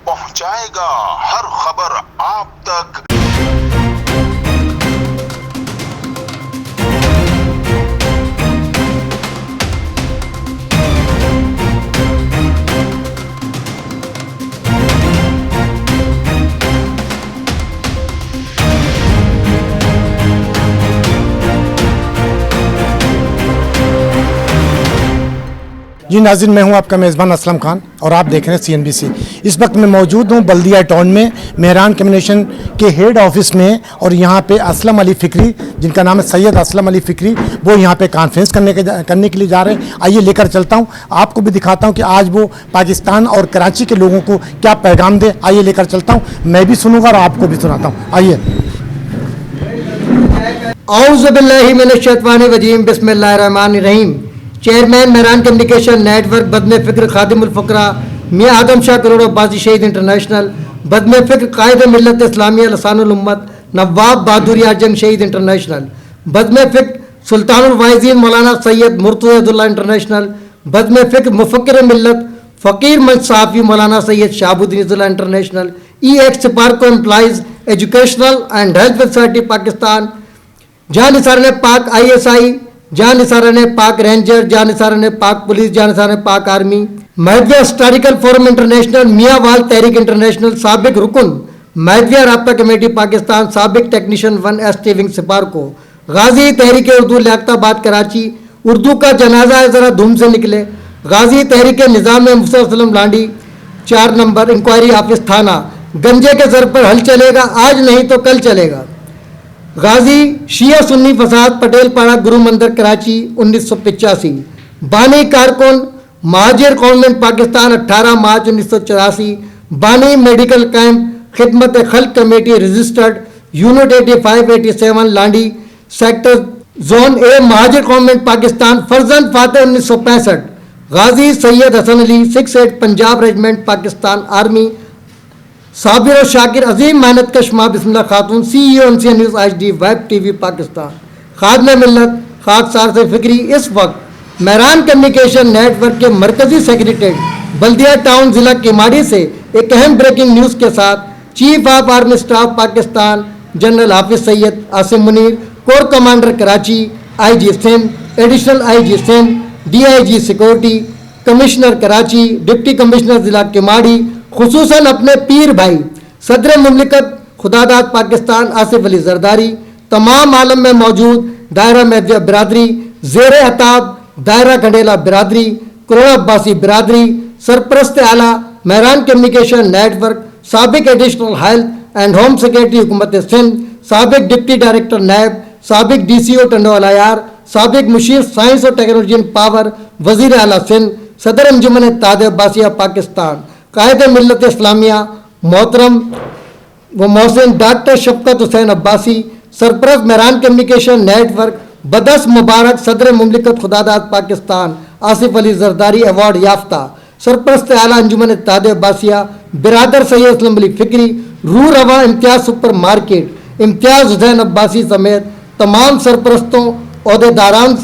پہنچائے گا ہر خبر آپ تک۔ جی ناظرین، میں ہوں آپ کا میزبان اسلم خان اور آپ دیکھ رہے ہیں CNBC۔ اس وقت میں موجود ہوں بلدیہ ٹاؤن میں، مہران کمیونیکیشن کے ہیڈ آفس میں، اور یہاں پہ اسلم علی فکری، جن کا نام ہے سید اسلم علی فکری، وہ یہاں پہ کانفرنس کرنے کے لیے جا رہے ہیں۔ آئیے لے کر چلتا ہوں، آپ کو بھی دکھاتا ہوں کہ آج وہ پاکستان اور کراچی کے لوگوں کو کیا پیغام دے۔ آئیے لے کر چلتا ہوں، میں بھی سنوں گا اور آپ کو بھی سناتا ہوں۔ آئیے۔ اعوذ باللہ من الشیطان الرجیم، بسم اللہ الرحمن الرحیم۔ Chairman Mehran communication network, بدم فکر خادم الفقراء میاں آدم شاہ کروڑ عباسی شہید انٹرنیشنل، بدم فکر قائد ملت اسلامیہ لسان الامت نواب بہادر اعظم شہید انٹرنیشنل، بدم فکر سلطان الواعظین مولانا سید مرتضی عبداللہ انٹرنیشنل، بدم فکر مفکر ملت فقیر منچ صحافی مولانا Syed Shahabuddin Azizullah international, ex SUPARCO employees educational and health society Pakistan, جہاں نثاران پاک ISI، جہاں نثاران پاک رینجر، جہاں نثاران پاک پولیس، جہاں نثاران پاک army, Mahdavia historical forum international, میاں وال تحریک انٹرنیشنل، سابق رکن مہدویہ رابطہ کمیٹی پاکستان، سابق ٹیکنیشین 1ST ونگ سپارکو، غازی تحریک اردو لیاقت آباد کراچی، اردو کا جنازہ ہے ذرا دھوم سے نکلے، غازی تحریک نظام مفتی وسلم لانڈی، 4 نمبر انکوائری آفس تھانہ، گنجے کے سر پر حل چلے گا، آج نہیں تو کل چلے گا۔ غازی شیعہ سنی فساد، پٹیل پاڑا گرو مندر کراچی، 1985۔ بانی کارکن مہاجر گورنمنٹ پاکستان، 18 مارچ 1984۔ بانی میڈیکل کیمپ خدمت خلق committee registered, unit 85-87 Landhi sector zone A، مہاجر گورنمنٹ پاکستان، فرزند فاتح 1965۔ غازی سید حسن علی 68 پنجاب ریجمنٹ پاکستان آرمی، صابر و شاکر عظیم محنت کش ماں بسم اللہ خاتون، CEO NCN news HD web TV Pakistan, خادم ملت خاکسار سے فکری اس وقت مہران کمیونیکیشن نیٹ ورک کے مرکزی سیکریٹریٹ بلدیہ ٹاؤن ضلع کیماڑی سے ایک اہم بریکنگ نیوز کے ساتھ chief of army staff Pakistan general Hafiz Syed Asim Munir, corps commander Karachi, IG Sindh, additional IG Sindh, DIG security, commissioner Karachi, deputy commissioner ضلع کیماڑی، خصوصاً اپنے پیر بھائی صدر مملکت خداداد پاکستان آصف علی زرداری، تمام عالم میں موجود دائرہ مہدویہ برادری، زیر خطاب دائرہ گھنڈیلا برادری، کروڑ عباسی برادری، سرپرست اعلیٰ مہران کمیونیکیشن نیٹ ورک، سابق additional health and home secretary حکومت سندھ، سابق ڈپٹی ڈائریکٹر نیب، سابق DCO ٹنڈو العیار، سابق مشیر سائنس اور ٹیکنالوجی اینڈ پاور، وزیر اعلیٰ سندھ، صدر انجمن اتحاد عباسیہ پاکستان، قائد ملت اسلامیہ محترم و محسن ڈاکٹر شفقت حسین عباسی، سرپرست مہران کمیونیکیشن نیٹ ورک، بدس مبارک صدر مملکت خداداد پاکستان آصف علی زرداری ایوارڈ یافتہ، سرپرست اعلیٰ انجمن اتحاد عباسیہ برادر سید اسلم علی فکری، روح رواں امتیاز سپر مارکیٹ امتیاز حسین عباسی سمیت تمام سرپرستوں عہدے داران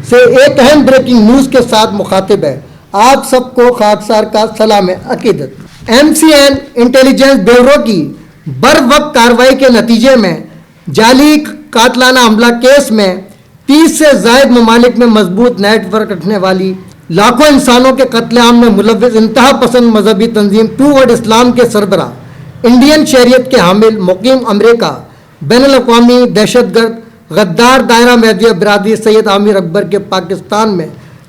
سے ایک اہم بریکنگ نیوز کے ساتھ مخاطب ہے۔ آپ سب کو خاکسار کا سلام عقیدت۔ MCN انٹیلیجنس بیورو کی بر وقت کارروائی کے نتیجے میں جعلی قاتلانہ حملہ کیس میں 30 سے زائد ممالک میں مضبوط نیٹ ورک رکھنے والی لاکھوں انسانوں کے قتل عام میں ملوث انتہا پسند مذہبی تنظیم ٹرو ورڈ اسلام کے سربراہ، انڈین شہریت کے حامل، مقیم امریکہ، بین الاقوامی دہشت گرد غدار دائرہ مہدویہ برادری سید عامر اکبر کے پاکستان میں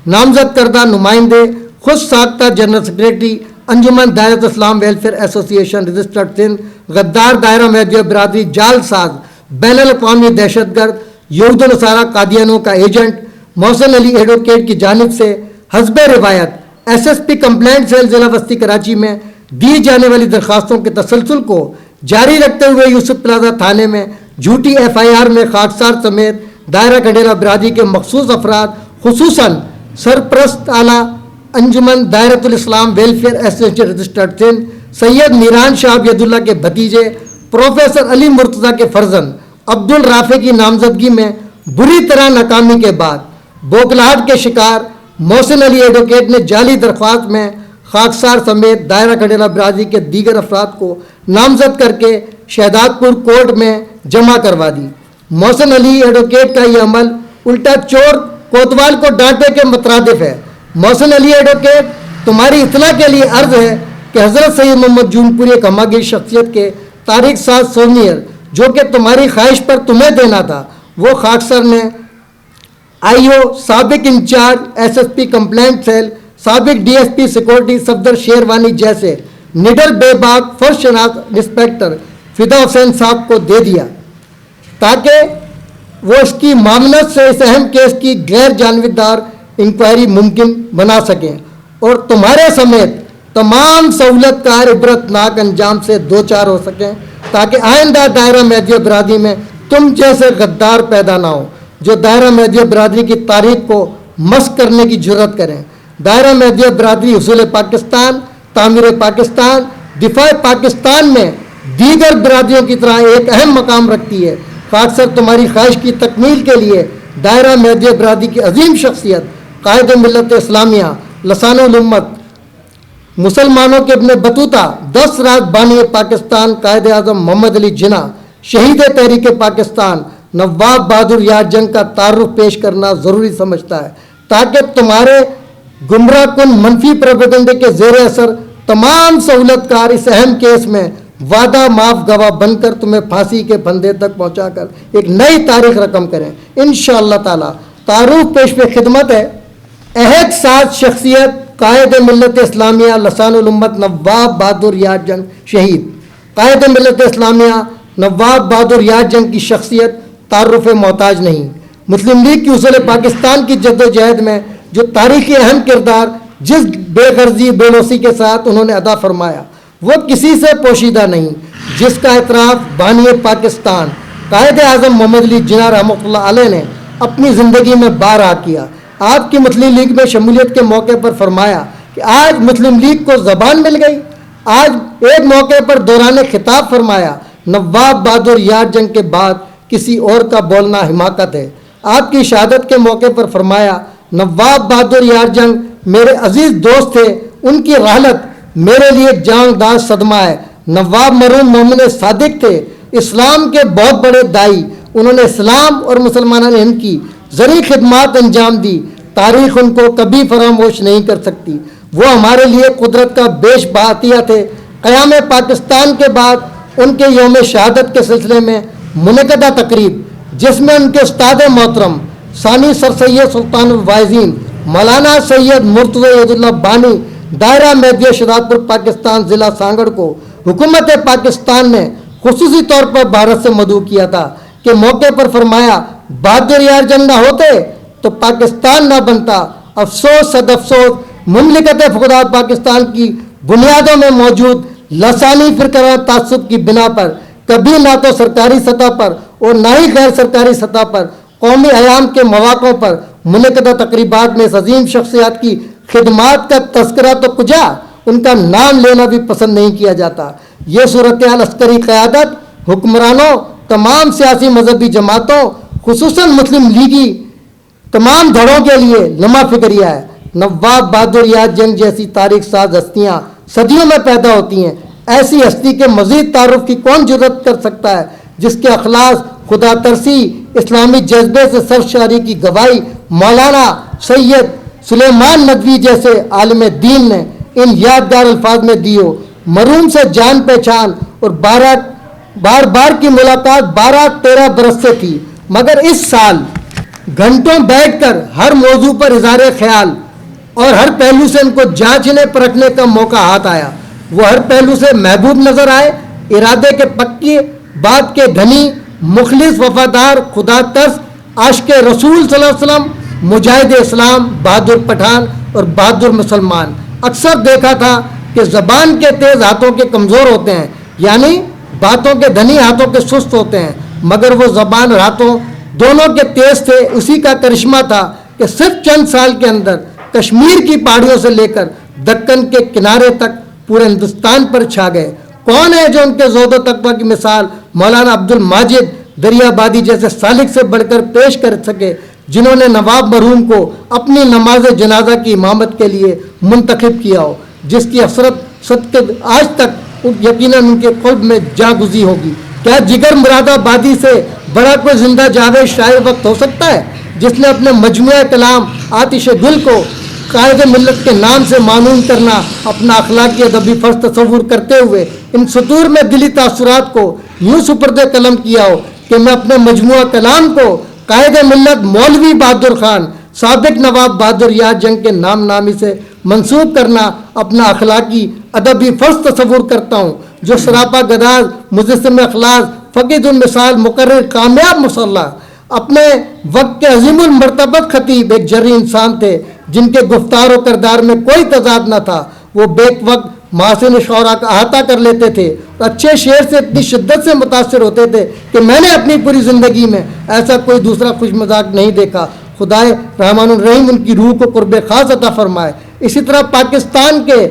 نامزد کردہ نمائندے، خود ساختہ جنرل سیکریٹری انجمن دائرۃ اسلام ویلفیئر ایسوسی ایشن رجسٹرڈ سندھ، غدار دائرہ مہدویہ برادری جال ساز، بین الاقوامی دہشت گرد، یہود و نصارہ قادیانوں کا ایجنٹ محسن علی ایڈوکیٹ کی جانب سے حسب روایت SSP کمپلینٹ سیل ضلع وسطی کراچی میں دی جانے والی درخواستوں کے تسلسل کو جاری رکھتے ہوئے یوسف پلازا تھانے میں جھوٹی FIR میں خاکسار سمیت دائرہ گھنڈیلا برادری کے مخصوص افراد، خصوصاً سرپرست اعلیٰ انجمن دائرۃ الاسلام ویلفیئر ایسوسیشن رجسٹرڈ سندھ سید میران شاہ ید اللہ کے بھتیجے پروفیسر علی مرتضیٰ کے فرزند عبد الرافع کی نامزدگی میں بری طرح ناکامی کے بعد بوکھلاہٹ کے شکار محسن علی ایڈوکیٹ نے جعلی درخواست میں خاکسار سمیت دائرہ کھنڈیلا برادری کے دیگر افراد کو نامزد کر کے شہدادپور کورٹ میں جمع کروا دی۔ محسن علی ایڈوکیٹ کا یہ عمل الٹا چور کوتوال کو ڈانٹے کے مترادف ہے۔ محسن علی ایڈوکیٹ، تمہاری اطلاع کے لیے عرض ہے کہ حضرت سید محمد جون پوری ایک ہمہ گیر شخصیت کے تاریخ ساز سوونیر جو کہ تمہاری خواہش پر تمہیں دینا تھا، وہ خاکسار نے آئی.او، سابق انچارج ایس.ایس.پی کمپلینٹ سیل، سابق ڈی.ایس.پی سیکورٹی صفدر شیروانی جیسے نڈر بے باک فرسٹ شناخت انسپیکٹر فدا حسین صاحب کو دے دیا تاکہ وہ اس کی معاملت سے اس اہم کیس کی غیر جانبدار انکوائری ممکن بنا سکیں اور تمہارے سمیت تمام سہولت کار عبرتناک انجام سے دوچار ہو سکیں، تاکہ آئندہ دائرہ مہدیہ برادری میں تم جیسے غدار پیدا نہ ہو جو دائرہ مہدیہ برادری کی تاریخ کو مسخ کرنے کی جرات کریں۔ دائرہ مہدیہ برادری حصول پاکستان، تعمیر پاکستان، دفاع پاکستان میں دیگر برادریوں کی طرح ایک اہم مقام رکھتی ہے۔ خاکسار تمہاری خواہش کی تکمیل کے لیے دائرہ مہدیہ برادری کی عظیم شخصیت قائد ملت اسلامیہ، لسان الامت، مسلمانوں کے ابن بطوطہ، 10 رات بانی پاکستان قائد اعظم محمد علی جناح، شہید تحریک پاکستان نواب بہادر یار جنگ کا تعارف پیش کرنا ضروری سمجھتا ہے تاکہ تمہارے گمراہ کن منفی پروپیگنڈے کے زیر اثر تمام سہولت کار اس اہم کیس میں وعدہ معاف گواہ بن کر تمہیں پھانسی کے پھندے تک پہنچا کر ایک نئی تاریخ رقم کریں انشاءاللہ تعالی۔ تعارف پیش پہ خدمت ہے عہد ساز شخصیت قائد ملت اسلامیہ لسان الامت نواب بہادر یار جنگ شہید۔ قائد ملت اسلامیہ نواب بہادر یار جنگ کی شخصیت تعارف محتاج نہیں۔ مسلم لیگ کی حصول پاکستان کی جد و جہد میں جو تاریخی اہم کردار جس بے غرضی بے لوثی کے ساتھ انہوں نے ادا فرمایا وہ کسی سے پوشیدہ نہیں، جس کا اعتراف بانی پاکستان قائد اعظم محمد علی جناح رحمۃ اللہ علیہ نے اپنی زندگی میں بارہا کیا۔ آپ کی مسلم لیگ میں شمولیت کے موقع پر فرمایا کہ آج مسلم لیگ کو زبان مل گئی۔ آج ایک موقع پر دوران خطاب فرمایا نواب بہادر یار جنگ کے بعد کسی اور کا بولنا حماقت ہے۔ آپ کی شہادت کے موقع پر فرمایا نواب بہادر یار جنگ میرے عزیز دوست تھے، ان کی رحلت میرے لیے جان داز صدمہ ہے۔ نواب مرحوم مومن صادق تھے، اسلام کے بہت بڑے دائی، انہوں نے اسلام اور مسلمانوں ہند کی زرعی خدمات انجام دی، تاریخ ان کو کبھی فراموش نہیں کر سکتی۔ وہ ہمارے لیے قدرت کا بیش بہاتیہ تھے۔ قیام پاکستان کے بعد ان کے یوم شہادت کے سلسلے میں منعقدہ تقریب جس میں ان کے استاد محترم ثانی سر سید سلطان الواعظین مولانا سید مرتضی عید اللہ بانی دائرہ مہدیہ شہدادپور پاکستان ضلع سانگڑ کو حکومت پاکستان نے خصوصی طور پر بھارت سے مدعو کیا تھا کہ موقع پر فرمایا بہادر یار جنگ نہ ہوتے تو پاکستان نہ بنتا۔ افسوس صد افسوس مملکت فقدان پاکستان کی بنیادوں میں موجود لسانی فرقہ تعصب کی بنا پر کبھی نہ تو سرکاری سطح پر اور نہ ہی غیر سرکاری سطح پر قومی ایام کے مواقع پر منعقدہ تقریبات میں اس عظیم شخصیات کی خدمات کا تذکرہ تو کجا ان کا نام لینا بھی پسند نہیں کیا جاتا۔ یہ صورتحال عسکری قیادت، حکمرانوں، تمام سیاسی مذہبی جماعتوں خصوصاً مسلم لیگی تمام دھڑوں کے لیے لمحہ فکریہ ہے۔ نواب بہادر یار جنگ جیسی تاریخ ساز ہستیاں صدیوں میں پیدا ہوتی ہیں، ایسی ہستی کے مزید تعارف کی کون جرت کر سکتا ہے جس کے اخلاص، خدا ترسی، اسلامی جذبے سے سرشاری کی گواہی مولانا سید سلیمان ندوی جیسے عالم دین نے ان یادگار الفاظ میں دی ہو۔ مرحوم سے جان پہچان اور بار بار کی ملاقات 12-13 برس سے تھی، مگر اس سال گھنٹوں بیٹھ کر ہر موضوع پر اظہار خیال اور ہر پہلو سے ان کو جانچنے پرکھنے کا موقع ہاتھ آیا۔ وہ ہر پہلو سے محبوب نظر آئے، ارادے کے پکی، بات کے دھنی، مخلص، وفادار، خدا ترس، عاشق رسول صلی اللہ علیہ وسلم، مجاہد اسلام، بہادر پٹھان اور بہادر مسلمان۔ اکثر دیکھا تھا کہ زبان کے تیز ہاتھوں کے کمزور ہوتے ہیں، یعنی باتوں کے دھنی ہاتھوں کے سست ہوتے ہیں، مگر وہ زبان اور ہاتھوں دونوں کے تیز تھے۔ اسی کا کرشمہ تھا کہ صرف چند سال کے اندر کشمیر کی پہاڑیوں سے لے کر دکن کے کنارے تک پورے ہندوستان پر چھا گئے۔ کون ہے جو ان کے زہد و تقویٰ کی مثال مولانا عبد الماجد دریابادی جیسے سالک سے بڑھ کر پیش کر سکے، جنہوں نے نواب مرحوم کو اپنی نماز جنازہ کی امامت کے لیے منتخب کیا ہو۔ جس کی حسرت صدقے آج تک یقیناً ان کے قلب میں جا گزی ہوگی. کیا جگر مراد آبادی سے بڑا کوئی زندہ جاوید شاعر وقت ہو سکتا ہے جس نے اپنے مجموعہ کلام آتش گل کو قائد ملت کے نام سے معنون کرنا اپنا اخلاقی ادبی فرض تصور کرتے ہوئے ان سطور میں دلی تاثرات کو یوں سپرد قلم کیا ہو کہ میں اپنے مجموعہ کلام کو قائد ملت مولوی بہادر خان سابق نواب بہادر یار جنگ کے نام نامی سے منسوب کرنا اپنا اخلاقی ادبی فرض تصور کرتا ہوں، جو سراپا گداز مجسم اخلاص فقید المثال مقرر کامیاب مسلح اپنے وقت کے عظیم المرتبت خطیب ایک جرری انسان تھے جن کے گفتار و کردار میں کوئی تضاد نہ تھا. وہ بیک وقت محاسن شعراء کا احاطہ کر لیتے تھے اور اچھے شعر سے اتنی شدت سے متاثر ہوتے تھے کہ میں نے اپنی پوری زندگی میں ایسا کوئی دوسرا خوش مزاج نہیں دیکھا. خدائے رحمان الرحیم ان کی روح کو قرب خاص عطا فرمائے. اسی طرح پاکستان کے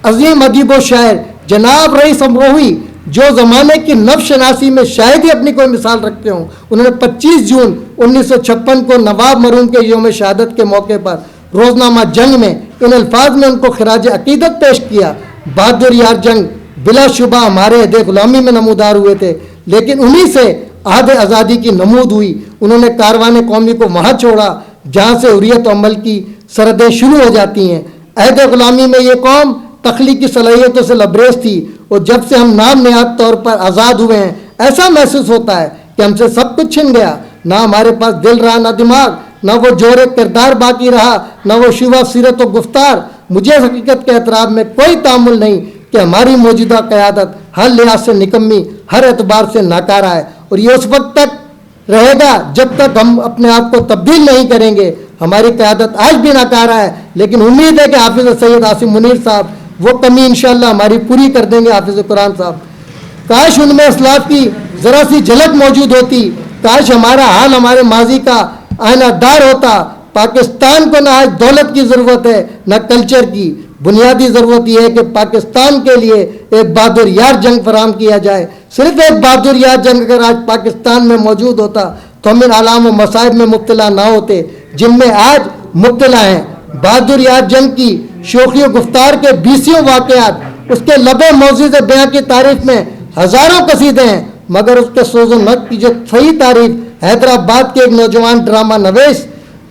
عظیم ادیب و شاعر جناب رئیس امروہی جو زمانے کی نفس شناسی میں شاید ہی اپنی کوئی مثال رکھتے ہوں، انہوں نے 25 جون 1956 کو نواب مرحوم کے یوم شہادت کے موقع پر روزنامہ جنگ میں ان الفاظ میں ان کو خراج عقیدت پیش کیا. بہادر یار جنگ بلا شبہ ہمارے عہد غلامی میں نمودار ہوئے تھے، لیکن انہی سے عہد آزادی کی نمود ہوئی. انہوں نے کاروان قومی کو وہاں چھوڑا جہاں سے حریت و عمل کی سرحدیں شروع ہو جاتی ہیں. عہد غلامی میں یہ قوم تخلیقی صلاحیتوں سے لبریز تھی، اور جب سے ہم نام نہاد طور پر آزاد ہوئے ہیں ایسا محسوس ہوتا ہے کہ ہم سے سب کچھ چھن گیا. نہ ہمارے پاس دل رہا، نہ دماغ، نہ وہ جوہر کردار باقی رہا، نہ وہ شیوا سیرت و گفتار. مجھے اس حقیقت کے اعتراف میں کوئی تعامل نہیں کہ ہماری موجودہ قیادت ہر لحاظ سے نکمی، ہر اعتبار سے ناکارہ ہے، اور یہ اس وقت تک رہے گا جب تک ہم اپنے آپ کو تبدیل نہیں کریں گے. ہماری قیادت آج بھی ناکارہ ہے، لیکن امید ہے کہ حافظ سید عاصم منیر صاحب وہ کمی انشاءاللہ ہماری پوری کر دیں گے. حافظ قرآن صاحب، کاش ان میں اسلاف کی ذرا سی جھلک موجود ہوتی، کاش ہمارا حال ہمارے ماضی کا آئینہ دار ہوتا. پاکستان کو نہ آج دولت کی ضرورت ہے نہ کلچر کی، بنیادی ضرورت یہ ہے کہ پاکستان کے لیے ایک بہادر یار جنگ فراہم کیا جائے. صرف ایک بہادر یار جنگ اگر آج پاکستان میں موجود ہوتا تو ہم ان علام و مصائب میں مبتلا نہ ہوتے جن میں آج مبتلا ہیں. بہادر یار جنگ کی شوخی و گفتار کے 20 واقعات، اس کے لب معجز بیاں کی تعریف میں ہزاروں قصیدے ہیں، مگر اس کے سوز و نق کی جو صحیح تعریف حیدرآباد کے ایک نوجوان drama نویس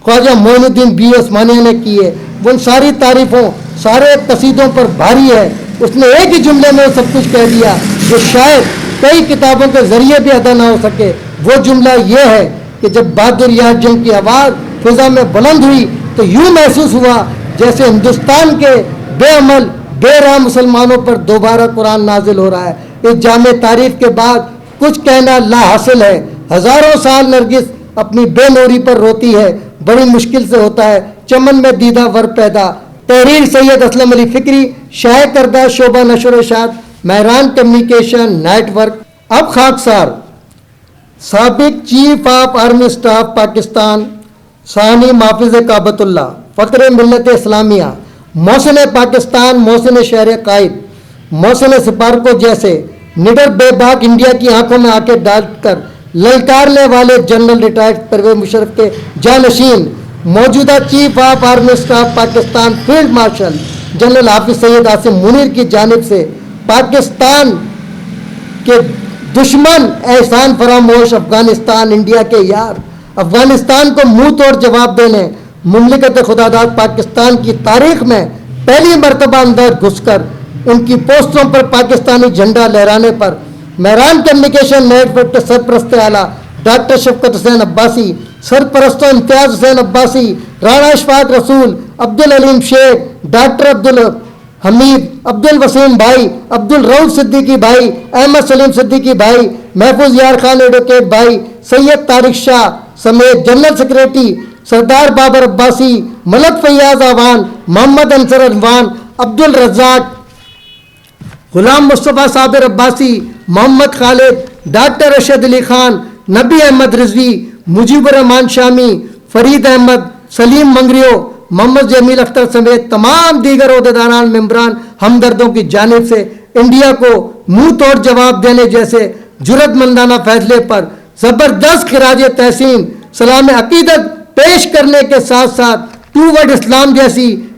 Khwaja Moin Uddin be عثمانیہ نے کی ہے، وہ ان ساری تعریفوں سارے قصیدوں پر بھاری ہے. اس نے ایک ہی جملے میں سب کچھ کہہ دیا جو شاید کئی کتابوں کے ذریعے بھی ادا نہ ہو سکے. وہ جملہ یہ ہے کہ جب بہادر یار جنگ کی آواز فضا میں بلند ہوئی تو یوں محسوس ہوا جیسے ہندوستان کے بے عمل بے راہ مسلمانوں پر دوبارہ قرآن نازل ہو رہا ہے. اس جامع تعریف کے بعد کچھ کہنا لا حاصل ہے. ہزاروں سال نرگس اپنی بے نوری پر روتی ہے، بڑی مشکل سے ہوتا ہے چمن میں دیدہ ور پیدا. تحریر سید اسلم علی فکری، شائع کردہ شعبہ نشر و اشاعت مہران کمیونیکیشن نیٹ ورک. اب خاکسار سابق chief of army staff Pakistan ثانی محافظ کعبۃ اللہ فخر ملت اسلامیہ محسن پاکستان محسن شہر قائد محسن سپارکو جیسے نڈر بے باک انڈیا کی آنکھوں میں آنکھیں ڈال کر للکارنے والے جنرل ریٹائرڈ پرویز مشرف کے جانشین موجودہ chief of army staff Pakistan field marshal general Hafiz Syed Asim Munir کی جانب سے پاکستان کے دشمن احسان فراموش افغانستان انڈیا کے یار افغانستان کو منہ توڑ جواب دینے مملکت خداداد پاکستان کی تاریخ میں پہلی مرتبہ اندر گھس کر ان کی پوسٹوں پر پاکستانی جھنڈا لہرانے پر مہران کمیونیکیشن نیٹ ورک کے سرپرست اعلیٰ ڈاکٹر شفقت حسین عباسی، سرپرست امتیاز حسین عباسی، رانا اشفاق رسول، عبدالعلیم شیخ، ڈاکٹر عبدالحمید، عبدالوسیم بھائی، عبدالرؤف صدیقی بھائی، احمد سلیم صدیقی بھائی، محفوظ یار خان ایڈوکیٹ بھائی، سید طارق شاہ سمیت جنرل سیکریٹری سردار بابر عباسی، ملک فیاض آوان، محمد انصر انوان، عبدالرزاق، غلام مصطفیٰ صابر عباسی، محمد خالد، ڈاکٹر رشید علی خان، نبی احمد رضوی، مجیب الرحمان شامی، فرید احمد، سلیم منگریو، محمد جمیل اختر سمیت تمام دیگر عہدیداران ممبران ہمدردوں کی جانب سے انڈیا کو منہ توڑ جواب دینے جیسے جرأت مندانہ فیصلے پر زبردست خراج تحسین سلام عقیدت پیش کرنے کے ساتھ ساتھ ٹو ورڈ اسلام جیسی